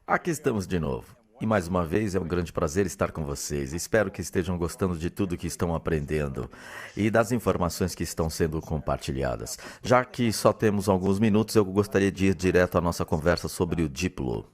Aqui estamos de novo. E mais uma vez é um grande prazer estar com vocês. Espero que estejam gostando de tudo que estão aprendendo e das informações que estão sendo compartilhadas. Já que só temos alguns minutos, eu gostaria de ir direto à nossa conversa sobre o Deep Blue.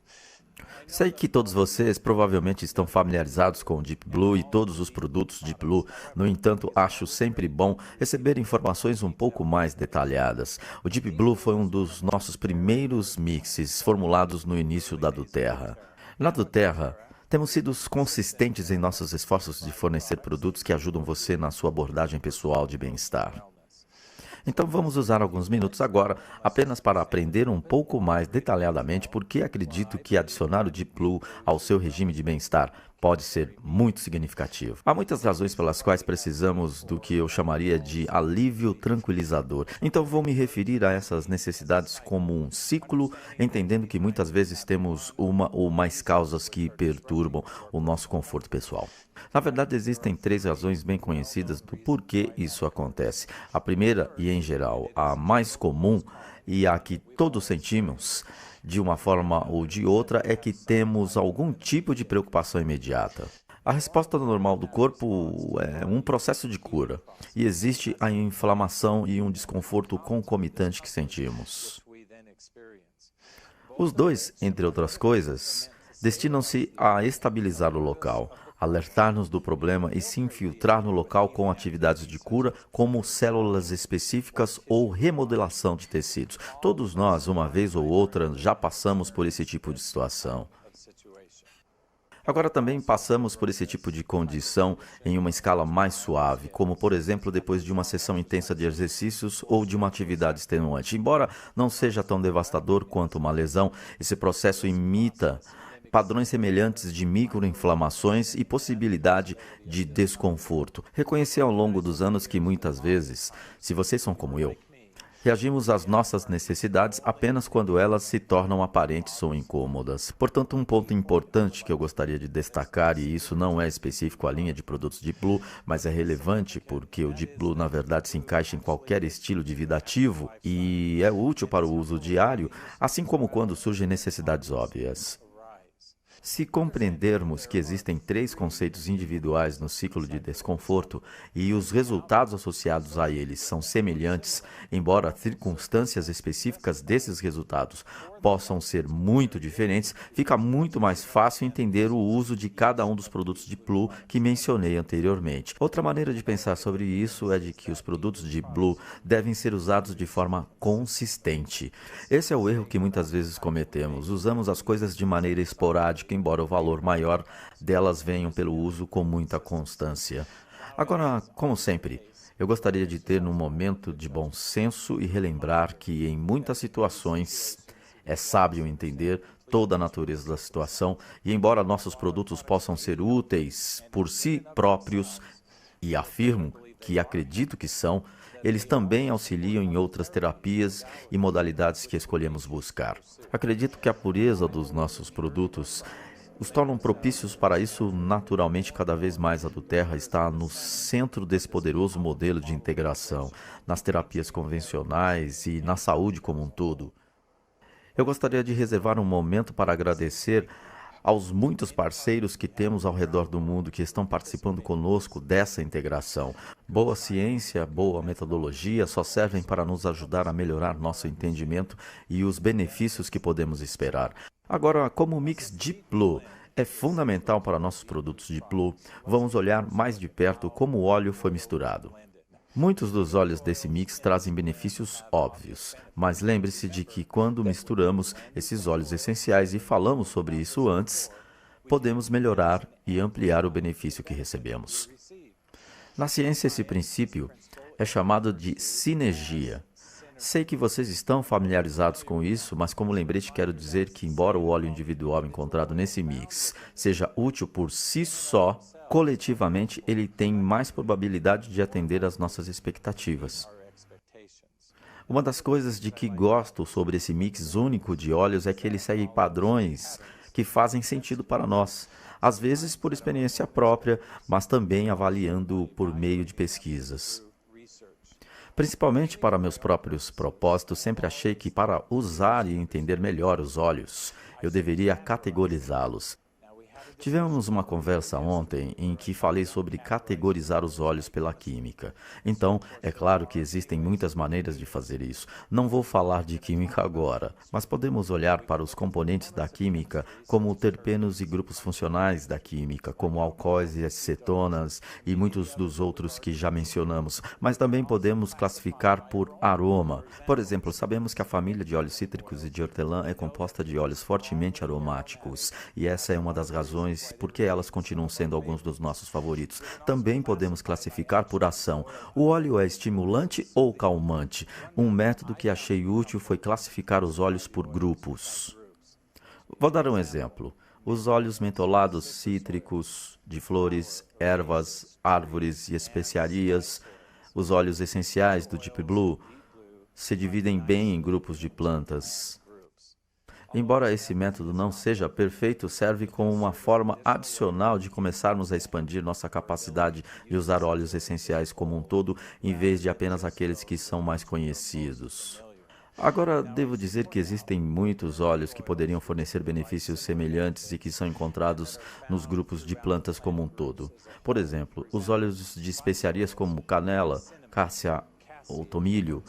Sei que todos vocês provavelmente estão familiarizados com o Deep Blue e todos os produtos Deep Blue. No entanto, acho sempre bom receber informações um pouco mais detalhadas. O Deep Blue foi um dos nossos primeiros mixes formulados no início da Duterra. Na Duterra, temos sido consistentes em nossos esforços de fornecer produtos que ajudam você na sua abordagem pessoal de bem-estar. Então vamos usar alguns minutos agora apenas para aprender um pouco mais detalhadamente por que acredito que adicionar o Deep Blue ao seu regime de bem-estar pode ser muito significativo. Há muitas razões pelas quais precisamos do que eu chamaria de alívio tranquilizador. Então vou me referir a essas necessidades como um ciclo, entendendo que muitas vezes temos uma ou mais causas que perturbam o nosso conforto pessoal. Na verdade, existem três razões bem conhecidas do porquê isso acontece. A primeira, e em geral a mais comum, e a que todos sentimos, de uma forma ou de outra, é que temos algum tipo de preocupação imediata. A resposta normal do corpo é um processo de cura, e existe a inflamação e um desconforto concomitante que sentimos. Os dois, entre outras coisas, destinam-se a estabilizar o local, alertar-nos do problema e se infiltrar no local com atividades de cura, como células específicas ou remodelação de tecidos. Todos nós, uma vez ou outra, já passamos por esse tipo de situação. Agora também passamos por esse tipo de condição em uma escala mais suave, como por exemplo depois de uma sessão intensa de exercícios ou de uma atividade extenuante. Embora não seja tão devastador quanto uma lesão, esse processo imita padrões semelhantes de microinflamações e possibilidade de desconforto. Reconheci ao longo dos anos que muitas vezes, se vocês são como eu, reagimos às nossas necessidades apenas quando elas se tornam aparentes ou incômodas. Portanto, um ponto importante que eu gostaria de destacar, e isso não é específico à linha de produtos Deep Blue, mas é relevante porque o Deep Blue na verdade se encaixa em qualquer estilo de vida ativo e é útil para o uso diário, assim como quando surgem necessidades óbvias. Se compreendermos que existem três conceitos individuais no ciclo de desconforto e os resultados associados a eles são semelhantes, embora as circunstâncias específicas desses resultados possam ser muito diferentes, fica muito mais fácil entender o uso de cada um dos produtos de Blue que mencionei anteriormente. Outra maneira de pensar sobre isso é de que os produtos de Blue devem ser usados de forma consistente. Esse é o erro que muitas vezes cometemos. Usamos as coisas de maneira esporádica, embora o valor maior delas venham pelo uso com muita constância. Agora, como sempre, eu gostaria de ter um momento de bom senso e relembrar que em muitas situações é sábio entender toda a natureza da situação e embora nossos produtos possam ser úteis por si próprios, e afirmo que acredito que são, eles também auxiliam em outras terapias e modalidades que escolhemos buscar. Acredito que a pureza dos nossos produtos os tornam propícios para isso naturalmente cada vez mais a do Terra está no centro desse poderoso modelo de integração, nas terapias convencionais e na saúde como um todo. Eu gostaria de reservar um momento para agradecer aos muitos parceiros que temos ao redor do mundo que estão participando conosco dessa integração. Boa ciência, boa metodologia só servem para nos ajudar a melhorar nosso entendimento e os benefícios que podemos esperar. Agora, como o mix Deep Blue é fundamental para nossos produtos Deep Blue, vamos olhar mais de perto como o óleo foi misturado. Muitos dos óleos desse mix trazem benefícios óbvios, mas lembre-se de que quando misturamos esses óleos essenciais e falamos sobre isso antes, podemos melhorar e ampliar o benefício que recebemos. Na ciência, esse princípio é chamado de sinergia. Sei que vocês estão familiarizados com isso, mas como lembrete quero dizer que embora o óleo individual encontrado nesse mix seja útil por si só, coletivamente ele tem mais probabilidade de atender às nossas expectativas. Uma das coisas de que gosto sobre esse mix único de óleos é que ele segue padrões que fazem sentido para nós, às vezes por experiência própria, mas também avaliando por meio de pesquisas. Principalmente para meus próprios propósitos, sempre achei que para usar e entender melhor os óleos, eu deveria categorizá-los. Tivemos uma conversa ontem em que falei sobre categorizar os óleos pela química. Então, é claro que existem muitas maneiras de fazer isso. Não vou falar de química agora, mas podemos olhar para os componentes da química como terpenos e grupos funcionais da química, como alcoóis e acetonas e muitos dos outros que já mencionamos. Mas também podemos classificar por aroma. Por exemplo, sabemos que a família de óleos cítricos e de hortelã é composta de óleos fortemente aromáticos, e essa é uma das razões por que elas continuam sendo alguns dos nossos favoritos. Também podemos classificar por ação. O óleo é estimulante ou calmante? Um método que achei útil foi classificar os óleos por grupos. Vou dar um exemplo. Os óleos mentolados cítricos, de flores, ervas, árvores e especiarias, os óleos essenciais do Deep Blue, se dividem bem em grupos de plantas. Embora esse método não seja perfeito, serve como uma forma adicional de começarmos a expandir nossa capacidade de usar óleos essenciais como um todo, em vez de apenas aqueles que são mais conhecidos. Agora, devo dizer que existem muitos óleos que poderiam fornecer benefícios semelhantes e que são encontrados nos grupos de plantas como um todo. Por exemplo, os óleos de especiarias como canela, cássia ou tomilho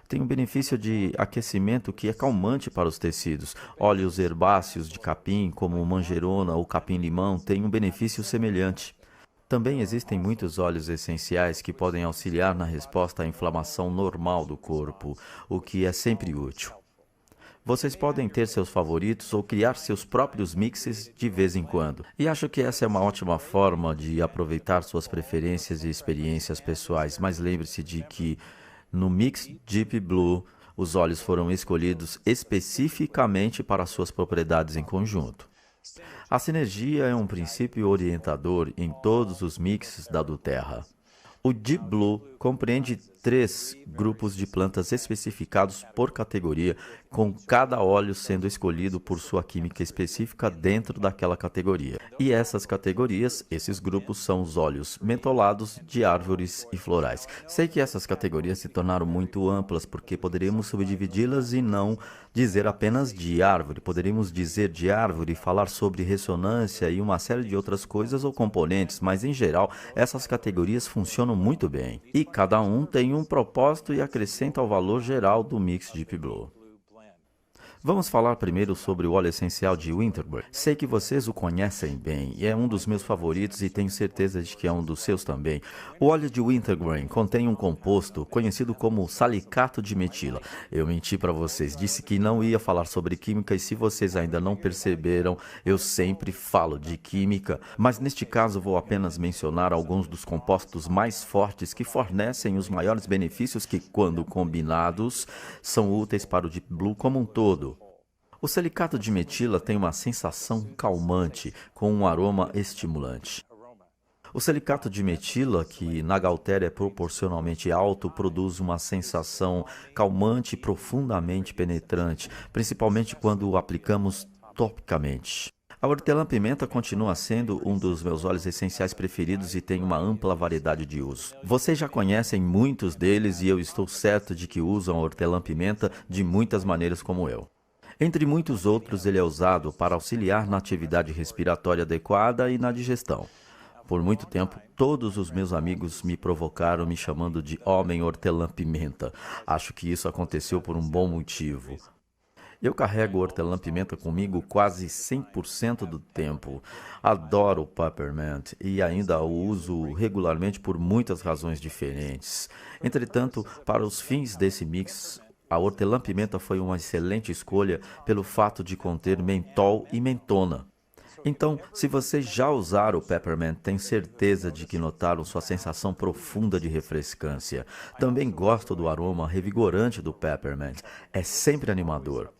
tem um benefício de aquecimento que é calmante para os tecidos. Óleos herbáceos de capim, como manjerona ou capim-limão, têm um benefício semelhante. Também existem muitos óleos essenciais que podem auxiliar na resposta à inflamação normal do corpo, o que é sempre útil. Vocês podem ter seus favoritos ou criar seus próprios mixes de vez em quando. E acho que essa é uma ótima forma de aproveitar suas preferências e experiências pessoais, mas lembre-se de que no Mix Deep Blue, os óleos foram escolhidos especificamente para suas propriedades em conjunto. A sinergia é um princípio orientador em todos os mixes da Duterra. O Deep Blue compreende 3 grupos de plantas especificados por categoria, com cada óleo sendo escolhido por sua química específica dentro daquela categoria. E essas categorias, esses grupos, são os óleos mentolados de árvores e florais. Sei que essas categorias se tornaram muito amplas porque poderíamos subdividi-las e não dizer apenas de árvore. Poderíamos dizer de árvore, falar sobre ressonância e uma série de outras coisas ou componentes, mas em geral essas categorias funcionam muito bem. E cada um tem um propósito e acrescenta ao valor geral do Mix Deep Blue. Vamos falar primeiro sobre o óleo essencial de Winterberg. Sei que vocês o conhecem bem e é um dos meus favoritos e tenho certeza de que é um dos seus também. O óleo de Wintergrain contém um composto conhecido como salicato de metila. Eu menti para vocês, disse que não ia falar sobre química e se vocês ainda não perceberam, eu sempre falo de química, mas neste caso vou apenas mencionar alguns dos compostos mais fortes que fornecem os maiores benefícios que, quando combinados, são úteis para o Deep Blue como um todo. O silicato de metila tem uma sensação calmante, com um aroma estimulante. O silicato de metila, que na Gaultheria é proporcionalmente alto, produz uma sensação calmante e profundamente penetrante, principalmente quando o aplicamos topicamente. A hortelã-pimenta continua sendo um dos meus óleos essenciais preferidos e tem uma ampla variedade de usos. Vocês já conhecem muitos deles e eu estou certo de que usam a hortelã-pimenta de muitas maneiras como eu. Entre muitos outros, ele é usado para auxiliar na atividade respiratória adequada e na digestão. Por muito tempo, todos os meus amigos me provocaram me chamando de homem hortelã-pimenta. Acho que isso aconteceu por um bom motivo. Eu carrego hortelã-pimenta comigo quase 100% do tempo. Adoro o peppermint e ainda o uso regularmente por muitas razões diferentes. Entretanto, para os fins desse mix, a hortelã-pimenta foi uma excelente escolha pelo fato de conter mentol e mentona. Então, se vocês já usaram o peppermint, tenho certeza de que notaram sua sensação profunda de refrescância. Também gosto do aroma revigorante do peppermint. É sempre animador.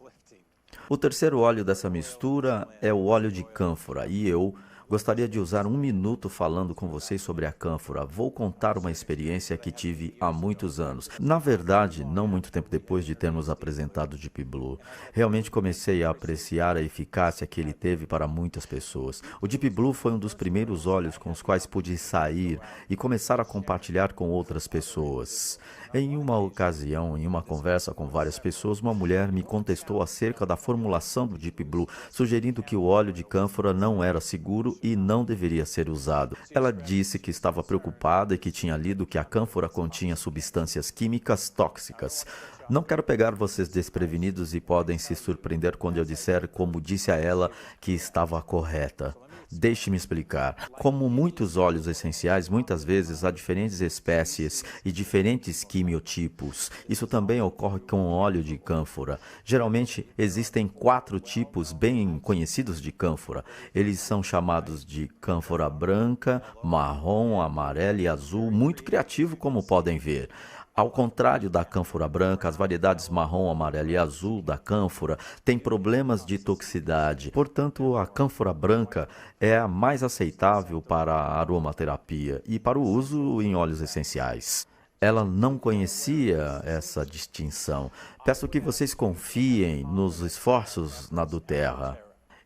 O terceiro óleo dessa mistura é o óleo de cânfora e eu Gostaria de usar um minuto falando com vocês sobre a cânfora. Vou contar uma experiência que tive há muitos anos. Na verdade, não muito tempo depois de termos apresentado o Deep Blue. Realmente comecei a apreciar a eficácia que ele teve para muitas pessoas. O Deep Blue foi um dos primeiros óleos com os quais pude sair e começar a compartilhar com outras pessoas. Em uma ocasião, em uma conversa com várias pessoas, uma mulher me contestou acerca da formulação do Deep Blue, sugerindo que o óleo de cânfora não era seguro e não deveria ser usado. Ela disse que estava preocupada e que tinha lido que a cânfora continha substâncias químicas tóxicas. Não quero pegar vocês desprevenidos e podem se surpreender quando eu disser, como disse a ela, que estava correta. Deixe-me explicar. Como muitos óleos essenciais, muitas vezes há diferentes espécies e diferentes quimiotipos. Isso também ocorre com o óleo de cânfora. Geralmente existem 4 tipos bem conhecidos de cânfora. Eles são chamados de cânfora branca, marrom, amarela e azul, muito criativo, como podem ver. Ao contrário da cânfora branca, as variedades marrom, amarela e azul da cânfora têm problemas de toxicidade. Portanto, a cânfora branca é a mais aceitável para a aromaterapia e para o uso em óleos essenciais. Ela não conhecia essa distinção. Peço que vocês confiem nos esforços na do Terra.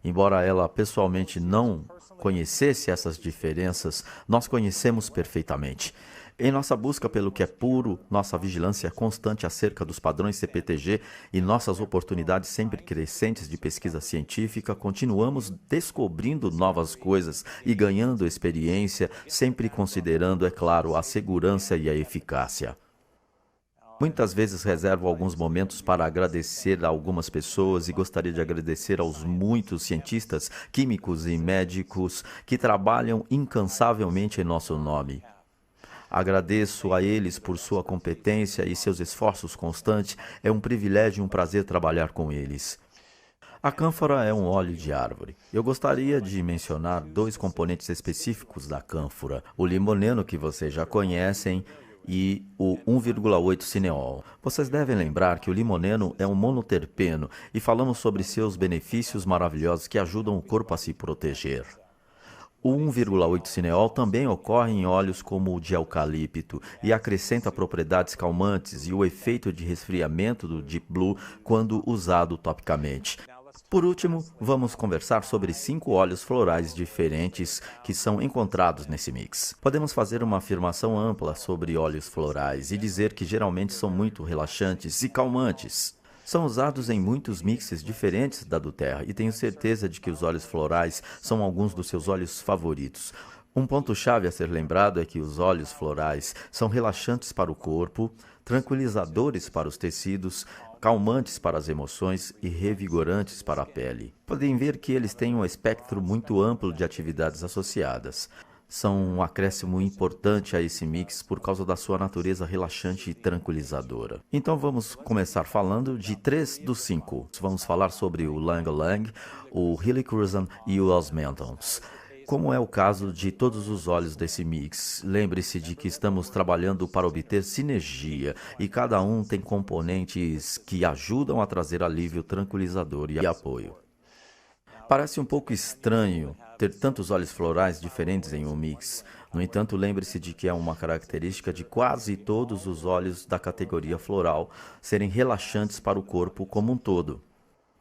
Embora ela pessoalmente não conhecesse essas diferenças, nós conhecemos perfeitamente. Em nossa busca pelo que é puro, nossa vigilância constante acerca dos padrões CPTG e nossas oportunidades sempre crescentes de pesquisa científica, continuamos descobrindo novas coisas e ganhando experiência, sempre considerando, é claro, a segurança e a eficácia. Muitas vezes reservo alguns momentos para agradecer a algumas pessoas e gostaria de agradecer aos muitos cientistas, químicos e médicos que trabalham incansavelmente em nosso nome. Agradeço a eles por sua competência e seus esforços constantes. É um privilégio e um prazer trabalhar com eles. A cânfora é um óleo de árvore. Eu gostaria de mencionar 2 componentes específicos da cânfora: o limoneno, que vocês já conhecem, e o 1,8 cineol. Vocês devem lembrar que o limoneno é um monoterpeno e falamos sobre seus benefícios maravilhosos que ajudam o corpo a se proteger. O 1,8 cineol também ocorre em óleos como o de eucalipto e acrescenta propriedades calmantes e o efeito de resfriamento do Deep Blue quando usado topicamente. Por último, vamos conversar sobre 5 óleos florais diferentes que são encontrados nesse mix. Podemos fazer uma afirmação ampla sobre óleos florais e dizer que geralmente são muito relaxantes e calmantes. São usados em muitos mixes diferentes da do Terra e tenho certeza de que os óleos florais são alguns dos seus óleos favoritos. Um ponto-chave a ser lembrado é que os óleos florais são relaxantes para o corpo, tranquilizadores para os tecidos, calmantes para as emoções e revigorantes para a pele. Podem ver que eles têm um espectro muito amplo de atividades associadas. São um acréscimo importante a esse mix por causa da sua natureza relaxante e tranquilizadora. Então vamos começar falando de 3 dos 5. Vamos falar sobre o Ylang Ylang, o Helichrysum e o Osmanthus. Como é o caso de todos os óleos desse mix, lembre-se de que estamos trabalhando para obter sinergia e cada um tem componentes que ajudam a trazer alívio tranquilizador e apoio. Parece um pouco estranho ter tantos óleos florais diferentes em um mix. No entanto, lembre-se de que é uma característica de quase todos os óleos da categoria floral serem relaxantes para o corpo como um todo.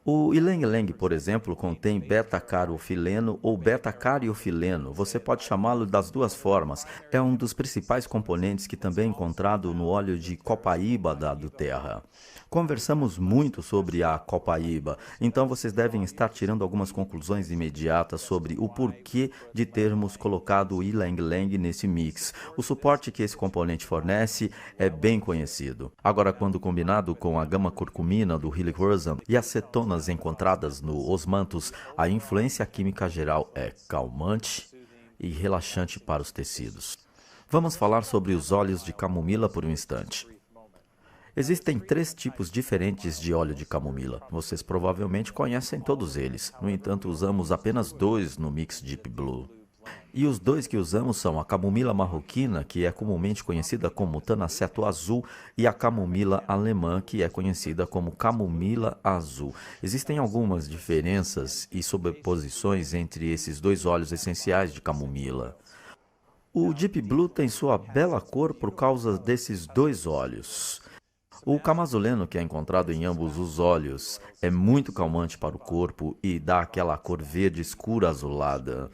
O Ylang Ylang, por exemplo, contém beta-carofileno ou beta-cariofileno. Você pode chamá-lo das 2 formas. É um dos principais componentes que também é encontrado no óleo de copaíba da do Terra. Conversamos muito sobre a copaíba, então vocês devem estar tirando algumas conclusões imediatas sobre o porquê de termos colocado o Ylang Ylang nesse mix. O suporte que esse componente fornece é bem conhecido. Agora, quando combinado com a gama-curcumina do Helichrysum e acetonas encontradas no Osmanthus, a influência química geral é calmante e relaxante para os tecidos. Vamos falar sobre os óleos de camomila por um instante. Existem 3 tipos diferentes de óleo de camomila. Vocês provavelmente conhecem todos eles. No entanto, usamos apenas 2 no mix Deep Blue. E os dois que usamos são a camomila marroquina, que é comumente conhecida como tanaceto azul, e a camomila alemã, que é conhecida como camomila azul. Existem algumas diferenças e sobreposições entre esses dois óleos essenciais de camomila. O Deep Blue tem sua bela cor por causa desses dois óleos. O camazuleno, que é encontrado em ambos os óleos, é muito calmante para o corpo e dá aquela cor verde escura azulada.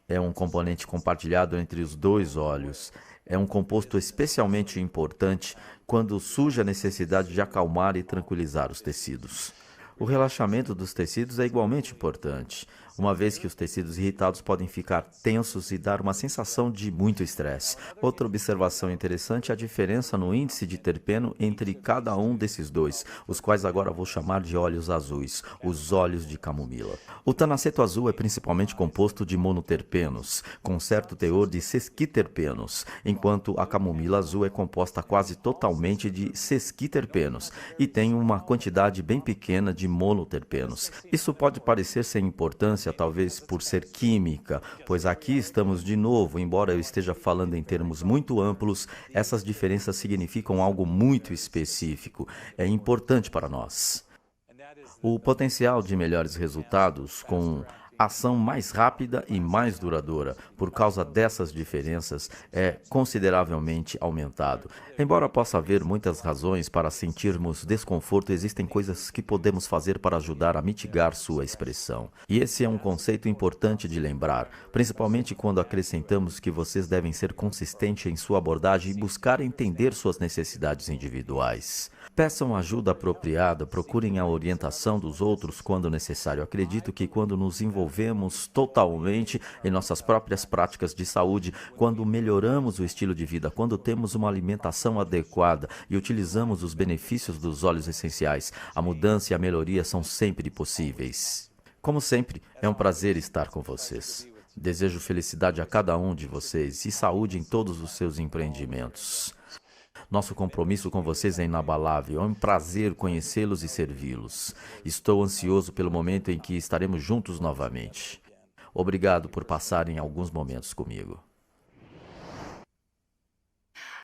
É um componente compartilhado entre os dois óleos. É um composto especialmente importante quando surge a necessidade de acalmar e tranquilizar os tecidos. O relaxamento dos tecidos é igualmente importante, uma vez que os tecidos irritados podem ficar tensos e dar uma sensação de muito estresse. Outra observação interessante é a diferença no índice de terpeno entre cada um desses dois, os quais agora vou chamar de óleos azuis, os óleos de camomila. O tanaceto azul é principalmente composto de monoterpenos, com certo teor de sesquiterpenos, enquanto a camomila azul é composta quase totalmente de sesquiterpenos e tem uma quantidade bem pequena de monoterpenos. Isso pode parecer sem importância, talvez por ser química, pois aqui estamos de novo, embora eu esteja falando em termos muito amplos, essas diferenças significam algo muito específico. É importante para nós. O potencial de melhores resultados com ação mais rápida e mais duradoura, por causa dessas diferenças, é consideravelmente aumentado. Embora possa haver muitas razões para sentirmos desconforto, existem coisas que podemos fazer para ajudar a mitigar sua expressão. E esse é um conceito importante de lembrar, principalmente quando acrescentamos que vocês devem ser consistentes em sua abordagem e buscar entender suas necessidades individuais. Peçam ajuda apropriada, procurem a orientação dos outros quando necessário. Acredito que quando nos envolvemos totalmente em nossas próprias práticas de saúde, quando melhoramos o estilo de vida, quando temos uma alimentação adequada e utilizamos os benefícios dos óleos essenciais, a mudança e a melhoria são sempre possíveis. Como sempre, é um prazer estar com vocês. Desejo felicidade a cada um de vocês e saúde em todos os seus empreendimentos. Nosso compromisso com vocês é inabalável. É um prazer conhecê-los e servi-los. Estou ansioso pelo momento em que estaremos juntos novamente. Obrigado por passarem alguns momentos comigo.